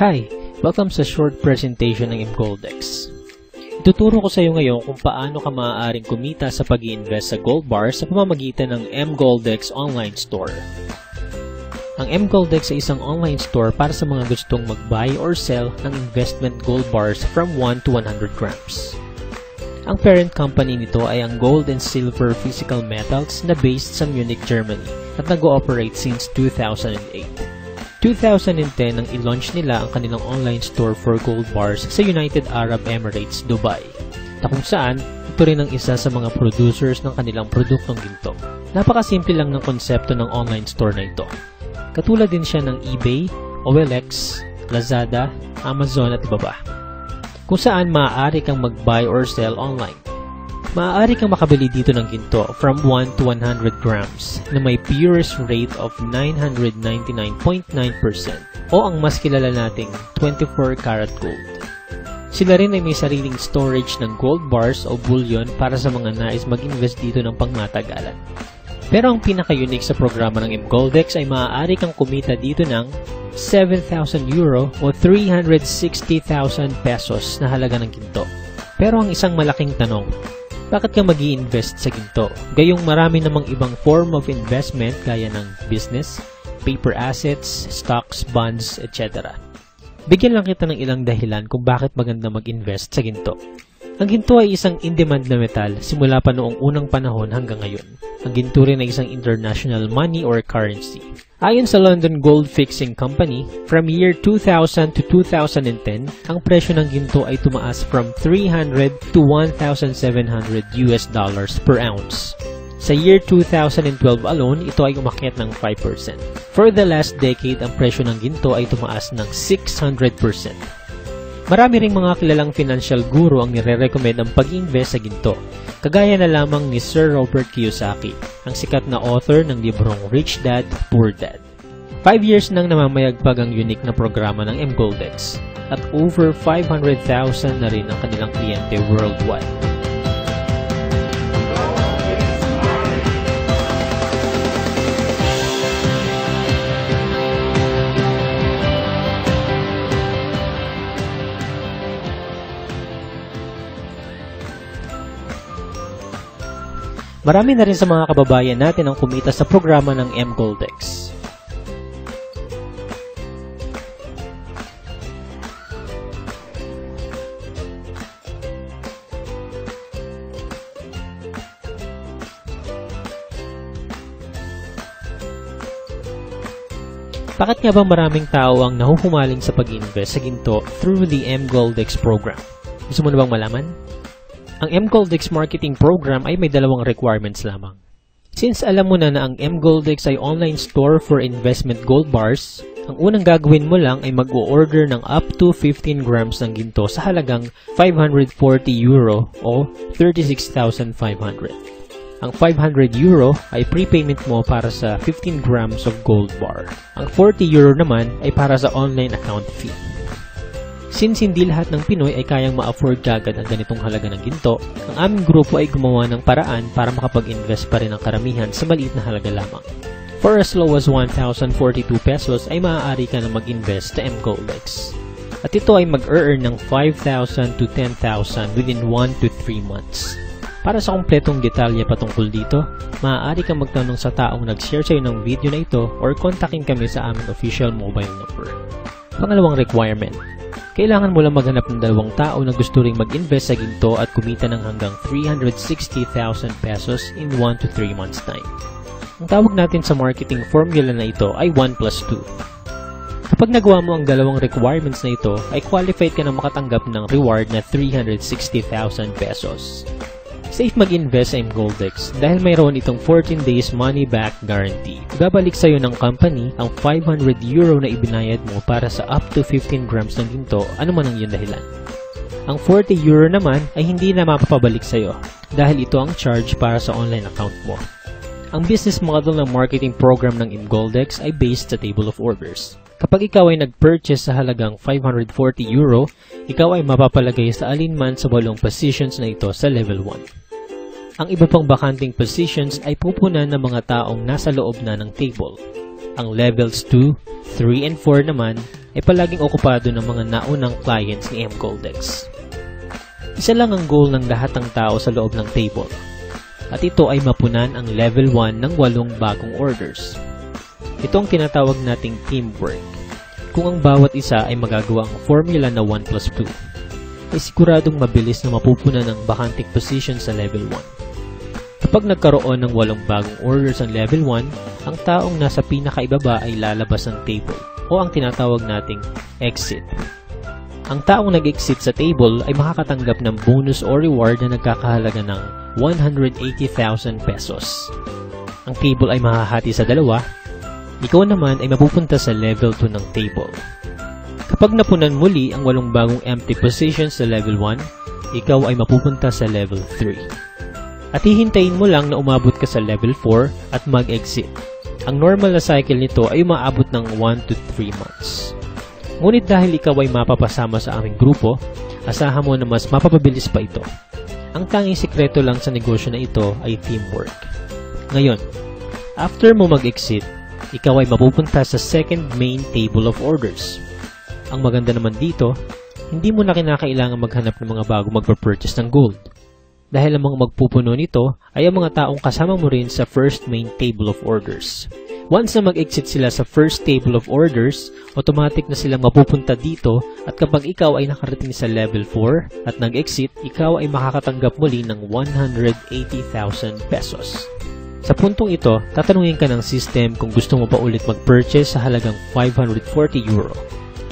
Hi! Welcome sa short presentation ng mGoldX. Ituturo ko sa iyo ngayon kung paano ka maaaring kumita sa pag-i-invest sa gold bars sa pamamagitan ng mGoldX online store. Ang mGoldX ay isang online store para sa mga gustong mag-buy or sell ng investment gold bars from 1 to 100 grams. Ang parent company nito ay ang Gold and Silver Physical Metals na based sa Munich, Germany at nag-ooperate since 2008. 2010 nang i-launch nila ang kanilang online store for gold bars sa United Arab Emirates, Dubai, na kung saan ito rin ang isa sa mga producers ng kanilang produktong ginto. Napakasimple lang ng konsepto ng online store na ito. Katulad din siya ng eBay, OLX, Lazada, Amazon at iba pa, kung saan maaari kang mag-buy or sell online. Maaari kang makabili dito ng ginto from 1 to 100 grams na may purest rate of 999.9% o ang mas kilala nating 24 karat gold. Sila rin ay may sariling storage ng gold bars o bullion para sa mga nais mag-invest dito ng pangmatagalan. Pero ang pinaka-unique sa programa ng mGoldX ay maaari kang kumita dito ng 7,000 euro o 360,000 pesos na halaga ng ginto. Pero ang isang malaking tanong, bakit ka mag-i-invest sa ginto? Gayong marami namang ibang form of investment gaya ng business, paper assets, stocks, bonds, etc. Bigyan lang kita ng ilang dahilan kung bakit maganda mag-invest sa ginto. Ang ginto ay isang in-demand na metal simula pa noong unang panahon hanggang ngayon. Ang ginto rin ay isang international money or currency. Ayon sa London Gold Fixing Company, from year 2000 to 2010, ang presyo ng ginto ay tumaas from 300 to 1,700 US dollars per ounce. Sa year 2012 alone, ito ay umakyat ng 5%. For the last decade, ang presyo ng ginto ay tumaas ng 600%. Marami ring mga kilalang financial guru ang nire-recommend ang pag-invest sa ginto, kagaya na lamang ni Sir Robert Kiyosaki, ang sikat na author ng librong Rich Dad, Poor Dad. 5 years nang namamayagpag ang unique na programa ng mGoldX at over 500,000 na rin ang kanilang kliyente worldwide. Marami na rin sa mga kababayan natin ang kumita sa programa ng mGoldX. Bakit nga ba maraming tao ang nahuhumaling sa pag-invest sa ginto through the mGoldX program? Gusto mo na bang malaman? Ang mGoldX marketing program ay may dalawang requirements lamang. Since alam mo na ang mGoldX ay online store for investment gold bars, ang unang gagawin mo lang ay mag-o-order ng up to 15 grams ng ginto sa halagang 540 euro o 36,500. Ang 500 euro ay prepayment mo para sa 15 grams of gold bar. Ang 40 euro naman ay para sa online account fee. Since hindi lahat ng Pinoy ay kayang ma-afford kagad ang ganitong halaga ng ginto, ang aming grupo ay gumawa ng paraan para makapag-invest pa rin ang karamihan sa maliit na halaga lamang. For as low as 1,042 pesos ay maaari ka na mag-invest sa mGoldX. At ito ay mag-earn ng 5,000 to 10,000 within 1 to 3 months. Para sa kumpletong detalye patungkol dito, maaari kang magtanong sa taong nag-share sa iyo ng video na ito or kontakin kami sa aming official mobile number. Pangalawang requirement, kailangan mo lang maghanap ng dalawang tao na gusto ring mag-invest sa ginto at kumita ng hanggang 360,000 pesos in 1 to 3 months time. Ang tawag natin sa marketing formula na ito ay 1+2. Kapag nagawa mo ang dalawang requirements na ito, ay qualified ka na makatanggap ng reward na 360,000 pesos. Safe mag-invest sa mGoldX dahil mayroon itong 14 days money-back guarantee. Ibabalik sa iyo ng company ang 500 euro na ibinayad mo para sa up to 15 grams ng ginto, ano man ang iyong dahilan. Ang 40 euro naman ay hindi na mapapabalik sa iyo dahil ito ang charge para sa online account mo. Ang business model ng marketing program ng mGoldX ay based sa table of orders. Kapag ikaw ay nag-purchase sa halagang 540 euro, ikaw ay mapapalagay sa alinman sa 8 positions na ito sa level 1. Ang iba pang bakanting positions ay pupunan ng mga taong nasa loob na ng table. Ang levels 2, 3, and 4 naman ay palaging okupado ng mga naunang clients ni mGoldX. Isa lang ang goal ng lahat ng tao sa loob ng table, at ito ay mapunan ang level 1 ng 8 bagong orders. Ito ang tinatawag nating teamwork. Kung ang bawat isa ay magagawa ang formula na 1+2, ay siguradong mabilis na mapupunan ang bakanting position sa level 1. Kapag nagkaroon ng 8 bagong orders ang level 1, ang taong nasa pinakaibaba ay lalabas ng table o ang tinatawag nating exit. Ang taong nag-exit sa table ay makakatanggap ng bonus o reward na nagkakahalaga ng 180,000 pesos. Ang table ay mahahati sa dalawa. Ikaw naman ay mapupunta sa level 2 ng table. Kapag napunan muli ang 8 bagong empty positions sa level 1, ikaw ay mapupunta sa level 3. At hihintayin mo lang na umabot ka sa level 4 at mag-exit. Ang normal na cycle nito ay umaabot ng 1 to 3 months. Ngunit dahil ikaw ay mapapasama sa aming grupo, asahan mo na mas mapapabilis pa ito. Ang tanging sikreto lang sa negosyo na ito ay teamwork. Ngayon, after mo mag-exit, ikaw ay mapupunta sa second main table of orders. Ang maganda naman dito, hindi mo na kinakailangan maghanap ng mga bago magpa-purchase ng gold. Dahil ang mga magpupuno nito ay ang mga taong kasama mo rin sa first main table of orders. Once na mag-exit sila sa first table of orders, automatic na silang mapupunta dito at kapag ikaw ay nakarating sa level 4 at nag-exit, ikaw ay makakatanggap muli ng 180,000 pesos. Sa puntong ito, tatanungin ka ng system kung gusto mo pa ulit mag-purchase sa halagang 540 euro.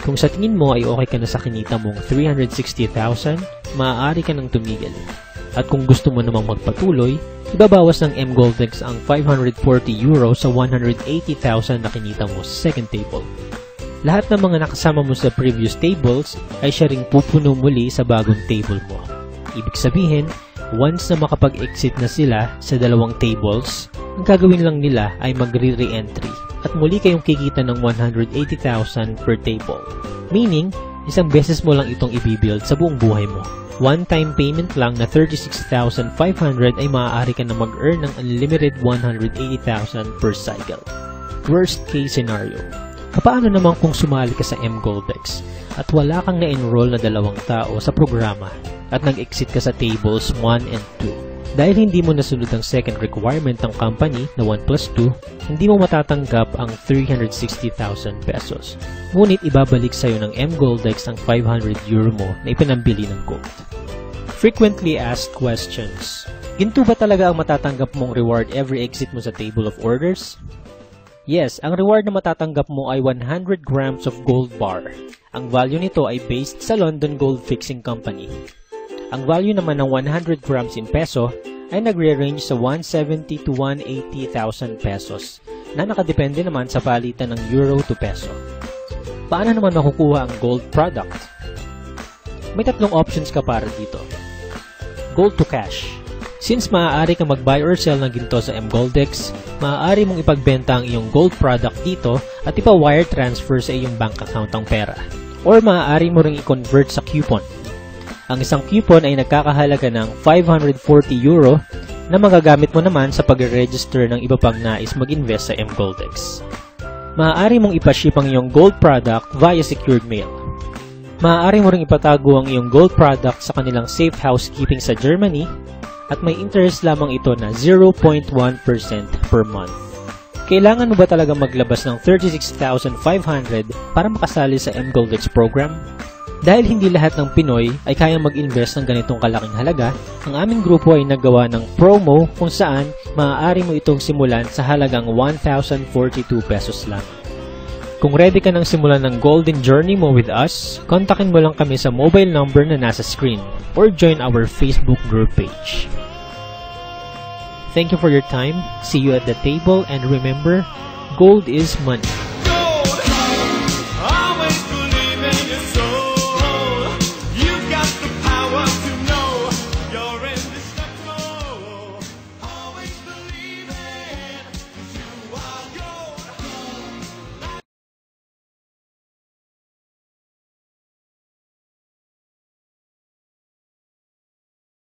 Kung sa tingin mo ay okay ka na sa kinita mong 360,000, maaari ka nang tumigil. At kung gusto mo namang magpatuloy, ibabawas ng mGoldX ang 540 euro sa 180,000 na kinita mo sa second table. Lahat ng mga nakasama mo sa previous tables ay siya ring pupuno muli sa bagong table mo. Ibig sabihin, once na makapag-exit na sila sa dalawang tables, ang gagawin lang nila ay magre-re-entry at muli kayong kikita ng 180,000 per table. Meaning, isang beses mo lang itong ibibuild sa buong buhay mo. One-time payment lang na 36,500 ay maaari ka na mag-earn ng unlimited 180,000 per cycle. Worst case scenario. Paano naman kung sumali ka sa mGoldX at wala kang na-enroll na 2 tao sa programa at nag-exit ka sa tables 1 and 2? Dahil hindi mo nasunod ang second requirement ng company na 1+2, hindi mo matatanggap ang 360,000 pesos. Ngunit ibabalik sa'yo ng mGoldX ang 500 euro mo na ipinambili ng gold. Frequently asked questions. Ginto ba talaga ang matatanggap mong reward every exit mo sa table of orders? Yes, ang reward na matatanggap mo ay 100 grams of gold bar. Ang value nito ay based sa London Gold Fixing Company. Ang value naman ng 100 grams in peso ay nagre-range sa 170 to 180,000 pesos na nakadepende naman sa palitan ng euro to peso. Paano naman makukuha ang gold product? May 3 options ka para dito. Gold to cash. Since maaari kang mag-buy or sell ng ginto sa mGoldX, maaari mong ipagbenta ang iyong gold product dito at ipa-wire transfer sa iyong bank account ang pera. Or maaari mo ring i-convert sa coupon. Ang isang coupon ay nagkakahalaga ng 540 euro na magagamit mo naman sa pag-register ng iba pang nais mag-invest sa mGoldX. Maaari mong ipaship ang iyong gold product via secured mail. Maaari mo ring ipatago ang iyong gold product sa kanilang safe housekeeping sa Germany at may interest lamang ito na 0.1% per month. Kailangan mo ba talaga maglabas ng 36,500 para makasali sa mGoldX program? Dahil hindi lahat ng Pinoy ay kayang mag-invest ng ganitong kalaking halaga, ang aming grupo ay naggawa ng promo kung saan maaari mo itong simulan sa halagang 1,042 pesos lang. Kung ready ka nang simulan ng golden journey mo with us, kontakin mo lang kami sa mobile number na nasa screen or join our Facebook group page. Thank you for your time. See you at the table and remember, gold is money.